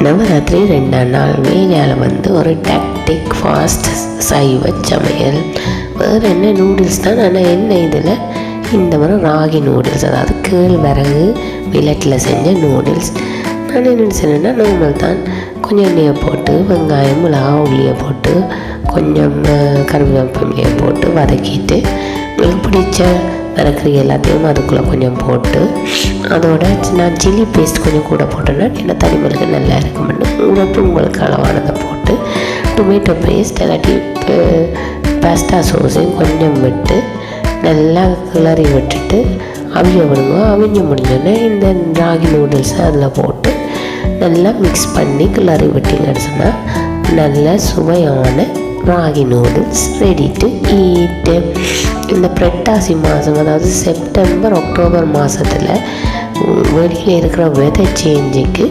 நவராத்திரி 2ஆம் நாள் வேலையால் வந்து ஒரு டாக்டிக் ஃபாஸ்ட் சைவ சமையல். வேறு என்ன நூடுல்ஸ் தான். ஆனால் என்ன இதில் இந்த மாதிரி ராகி நூடுல்ஸ், அதாவது கேழ்வரகு மில்லட்டில் செஞ்ச நூடுல்ஸ். நான் என்ன சொன்னேன்னா நார்மல் தான். கொஞ்சம் எண்ணெயை போட்டு வெங்காயம் மிளகா உள்ளியை போட்டு கொஞ்சம் கருவேப்பிலையை போட்டு வதக்கிட்டு உங்களுக்கு பிடிச்ச மரக்கறி எல்லாத்தையும் அதுக்குள்ளே கொஞ்சம் போட்டு அதோட நான் சில்லி பேஸ்ட் கொஞ்சம் கூட போட்டேன்னா என்ன தனிமலுக்கு நல்லா இருக்குமென்னு உங்களுக்கு அளவானதை போட்டு டொமேட்டோ பேஸ்ட் இல்லாட்டி பாஸ்தா சோஸையும் கொஞ்சம் விட்டு நல்லா கிளறி விட்டுட்டு அவிய விடுங்க. அவிஞ்சு முடிஞ்சோடனே இந்த ராகி நூடுல்ஸை அதில் போட்டு நல்லா மிக்ஸ் பண்ணி கிளறி விட்டிங்கன்னு சொன்னால் நல்ல சுவையான ராகி நூடுல்ஸ் ரெடி டு ஈட்டு. இந்த புரட்டாசி மாதம், அதாவது செப்டம்பர் அக்டோபர் மாதத்தில் வெளியில் இருக்கிற வெதர் சேஞ்சுக்கு